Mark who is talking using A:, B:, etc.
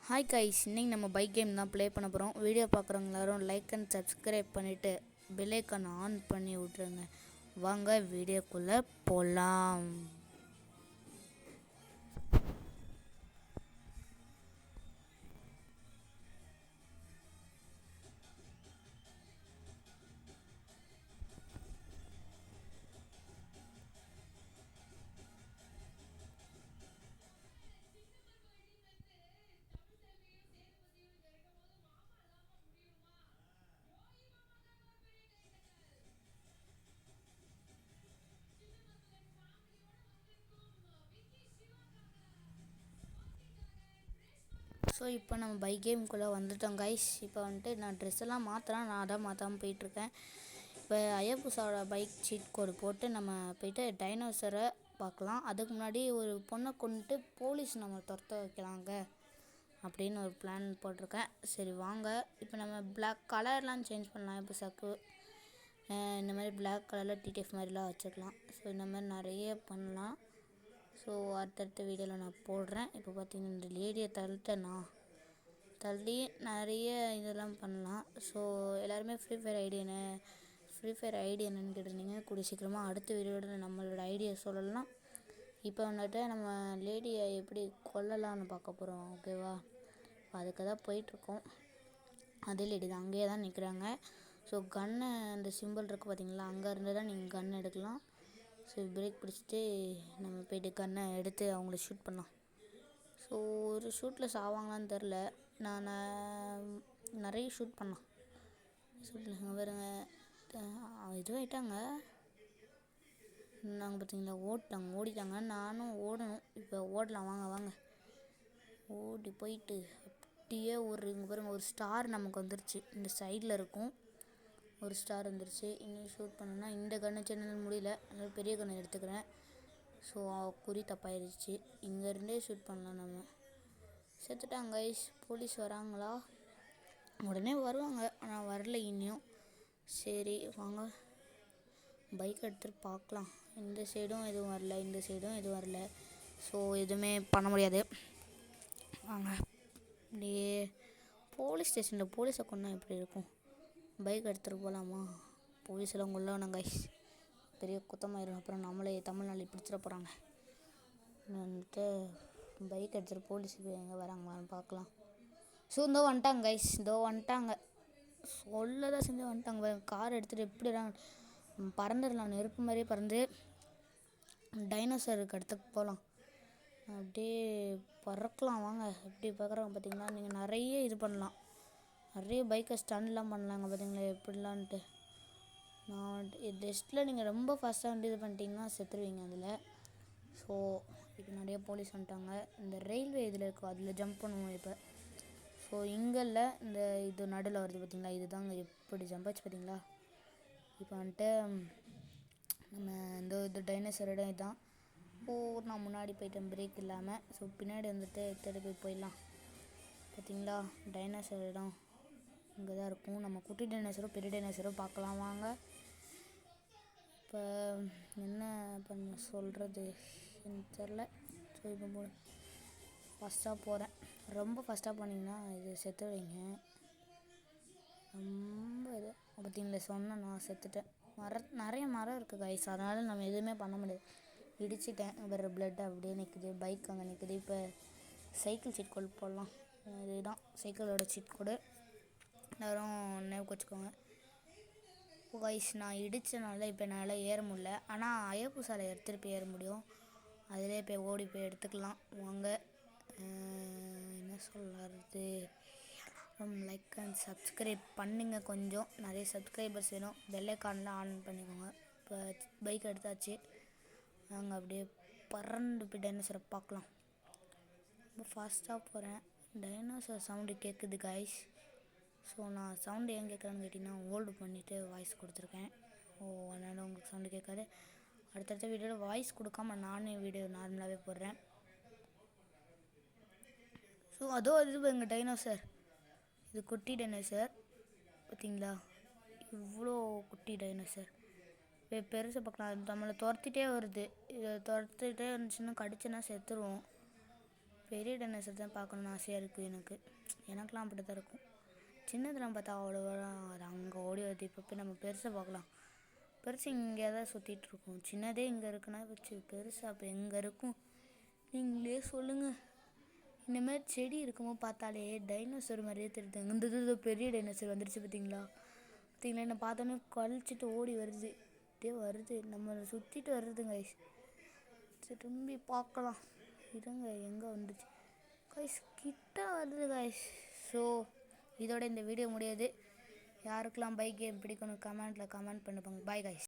A: Hi guys, இன்னைக்கு நம்ம bike game தான் ப்ளே பண்ண போகிறோம். வீடியோ பார்க்குறவங்க எல்லாரும் லைக் அண்ட் சப்ஸ்கிரைப் பண்ணிவிட்டு பெல் ஐக்கான் ஆன் பண்ணி விட்ருங்க. வாங்க வீடியோக்குள்ளே போகலாம். ஸோ இப்போ நம்ம பைக் கேமுக்குள்ளே வந்துட்டோம் கைஸ். இப்போ வந்துட்டு நான் ட்ரெஸ் எல்லாம் மாற்றலாம், நான் அதான் மாற்றாமல் போயிட்டுருக்கேன். இப்போ அயப்புசாவோட பைக் சீட் கோடு போட்டு நம்ம போயிட்டு டைனோசரை பார்க்கலாம். அதுக்கு முன்னாடி ஒரு பொண்ணை கொண்டுட்டு போலீஸ் நம்ம துரத்த வைக்கலாங்க அப்படின்னு ஒரு பிளான் போட்டிருக்கேன். சரி வாங்க, இப்போ நம்ம பிளாக் கலர்லாம் சேஞ்ச் பண்ணலாம். இப்போ சக்கு இந்த மாதிரி பிளாக் கலரில் டிடிஎஃப் மாதிரிலாம் வச்சுக்கலாம். ஸோ இந்த மாதிரி நிறைய பண்ணலாம். ஸோ அடுத்தடுத்த வீடியோவில் நான் போடுறேன். இப்போ பார்த்தீங்கன்னா இந்த லேடியை தள்ளி நிறைய இதெல்லாம் பண்ணலாம். ஸோ எல்லாருமே ஃப்ரீ ஃபயர் ஐடி என்னன்னு கேட்டிருந்தீங்க. கூடிய சீக்கிரமாக அடுத்த வீடியோட நம்மளோட ஐடியா சொல்லலாம். இப்போ வந்துட்டு நம்ம லேடியை எப்படி கொல்லலாம்னு பார்க்க போகிறோம், ஓகேவா? அதுக்கு தான் போயிட்டுருக்கோம். அதே லேடி தான், அங்கேயே தான் நிற்கிறாங்க. ஸோ கன்னு அந்த சிம்பிள் இருக்குது பார்த்தீங்களா, அங்கே இருந்து தான் நீங்கள் கன் எடுக்கலாம். ஸோ பிரேக் பிடிச்சிட்டு நம்ம போய்ட்டு கன்னை எடுத்து அவங்கள ஷூட் பண்ணலாம். ஸோ ஒரு ஷூட்டில் சாவாங்களான்னு தெரில, நான் நிறைய ஷூட் பண்ணலாம். ஷூட்டில் பாருங்க இதுவாகிட்டாங்க. நாங்கள் பார்த்தீங்களா ஓடிட்டாங்க. நானும் ஓடணும். இப்போ ஓடலாம், வாங்க ஓடி போயிட்டு அப்படியே இங்கே பாருங்கள், ஒரு ஸ்டார் நமக்கு வந்துருச்சு. இந்த சைடில் இருக்கும் ஒரு ஸ்டார் வந்துருச்சு. இன்னும் ஷூட் பண்ணோன்னா இந்த கன்று சின்னது முடியல, அதனால் பெரிய கன்று எடுத்துக்கிறேன். ஸோ குறி தப்பாயிருச்சு. இங்கேருந்தே ஷூட் பண்ணலாம். நம்ம செத்துட்டாங்க கைஸ். போலீஸ் வராங்களா? உடனே வருவாங்க, ஆனால் வரல இன்னும். சரி வாங்க பைக் எடுத்துகிட்டு பார்க்கலாம். இந்த சைடும் எதுவும் வரல, இந்த சைடும் எதுவும் வரல. ஸோ எதுவுமே பண்ண முடியாது. வாங்க அப்படியே போலீஸ் ஸ்டேஷனில் போலீஸை கொண்டா எப்படி இருக்கும். பைக் எடுத்துகிட்டு போகலாமா? போலீஸ் எல்லாம் கொள்ளணும் கைஸ், பெரிய குத்தமாயிரும். அப்புறம் நம்மளே தமிழ்நாடு பிடிச்சிட போகிறாங்க. வந்துட்டு பைக் எடுத்துகிட்டு போலீஸ் எங்கே வராங்களான்னு பார்க்கலாம். ஸோ இதோ வந்துட்டாங்க கைஸ், இதோ வந்துட்டாங்க. சொல்லதான் செஞ்சு வந்துட்டாங்க. கார் எடுத்துகிட்டு எப்படி பறந்துடலாம், நெருப்பு மாதிரியே பறந்து டைனோசருக்கு இடத்துக்கு போகலாம். அப்படியே பறக்கலாம். வாங்க எப்படி பார்க்குறாங்க பார்த்தீங்களா. நீங்கள் நிறைய இது பண்ணலாம், நிறைய பைக்கை ஸ்டன்லாம் பண்ணலாங்க பார்த்தீங்களா எப்படிலான்ட்டு. நான் டெஸ்ட்டில் நீங்கள் ரொம்ப ஃபாஸ்ட்டாக வந்து இது பண்ணிட்டீங்கன்னா செத்துருவீங்க அதில். ஸோ இப்போ நிறைய போலீஸ் வந்துட்டாங்க. இந்த ரயில்வே இதில் இருக்கும், அதில் ஜம்ப் பண்ணுவோம் இப்போ. ஸோ இங்கே இல்லை, இந்த இது நடுவில் வருது பார்த்தீங்களா, இதுதாங்க எப்படி ஜம்ப் ஆச்சு பார்த்தீங்களா. இப்போ வந்துட்டு நம்ம இது டைனோசர் இடம் இதுதான். நான் முன்னாடி போயிட்டேன் பிரேக் இல்லாமல். ஸோ பின்னாடி வந்துட்டு எடுத்துகிட்டு போயிடலாம். பார்த்தீங்களா டைனோசர் இடம் இங்கே தான் இருக்கும். நம்ம குட்டி டைனோசரோ பெரிய டைனோசரோ பார்க்கலாம் வாங்க. இப்போ என்ன பண்ண சொல்கிறது எனக்கு தெரில. ஸோ இப்போ ஃபஸ்ட்டாக போகிறேன். ரொம்ப ஃபஸ்ட்டாக போனீங்கன்னா இது செத்துடுவீங்க. ரொம்ப இது பார்த்தீங்களா, சொன்னேன் நான் செத்துட்டேன். நிறைய மரம் இருக்குது கைஸ், அதனால் நம்ம எதுவுமே பண்ண முடியாது. இடிச்சிட்டேன், வேறு பிளட் அப்படியே நிற்குது. பைக் அங்கே நிற்குது. இப்போ சைக்கிள் சீட் கோடு போடலாம். இதுதான் சைக்கிளோட சீட் கோடு, எல்லோரும் நினைவுக்கு வச்சுக்கோங்க. கைஸ் நான் இடித்தனால இப்போ என்னால் ஏற முடியல, ஆனால் அயப்புசாலை எடுத்துகிட்டு போய் ஏற முடியும். அதிலே போய் ஓடி போய் எடுத்துக்கலாம் வாங்க. என்ன சொல்கிறது, லைக் அண்ட் சப்ஸ்கிரைப் பண்ணுங்க. கொஞ்சம் நிறைய சப்ஸ்கிரைபர்ஸ் வேணும். பெல் ஐக்கான்லாம் ஆன் பண்ணிக்கோங்க. இப்போ பைக் எடுத்தாச்சு, நாங்கள் அப்படியே பறந்து போய் டைனோசரை பார்க்கலாம். ரொம்ப ஃபாஸ்ட்டாக போகிறேன். டைனோசர் சவுண்டு கேட்குது கைஸ். ஸோ நான் சவுண்டு ஏன் கேட்குறேன்னு கேட்டிங்கன்னா ஹோல்டு பண்ணிவிட்டு வாய்ஸ் கொடுத்துருக்கேன். அதனால் உங்களுக்கு சவுண்டு கேட்காது. அடுத்தடுத்த வீடியோவில் வாய்ஸ் கொடுக்காம நானே வீடியோ நார்மலாகவே போடுறேன். ஸோ இது எங்கள் டைனோசர், இது குட்டி டைனோசர் பார்த்தீங்களா, இவ்வளோ குட்டி டைனோசர். இப்போ பெருசை பார்க்கலாம், நம்மளை துரத்திட்டே வருது. இதை துரத்திட்டே இருந்துச்சுன்னா கடிச்சுன்னா செத்துருவோம். பெரிய டைனோசர் தான் பார்க்கணுன்னு ஆசையாக இருக்குது எனக்கெலாம் அப்படி தான் இருக்கும். சின்னதெல்லாம் பார்த்தா அவ்வளோவா அது அங்கே ஓடி வருது. இப்போ போய் நம்ம பெருசை பார்க்கலாம். பெருசு இங்கே தான் சுற்றிட்டுருக்கும். சின்னதே இங்கே இருக்குன்னா வச்சு பெருசு அப்போ எங்கே இருக்கும் நீங்களே சொல்லுங்கள். இந்தமாதிரி செடி இருக்கும்போது பார்த்தாலே டைனோசர் மாதிரியே தெரியுதுங்க. இந்த பெரிய டைனோசர் வந்துடுச்சு பார்த்தீங்களா என்ன பார்த்தோன்னே கழிச்சிட்டு ஓடி வருது. அப்படியே வருது, நம்மளை சுற்றிட்டு வருதுங்க. திரும்பி பார்க்கலாம் இருங்க, எங்கே வந்துச்சு கைஸ், கிட்ட வருது கைஸ். ஸோ இதோட இந்த வீடியோ முடியாது. யாருக்கெல்லாம் பைக் கேம் பிடிக்கணும் கமெண்ட் பண்ணுப்பாங்க. Bye guys.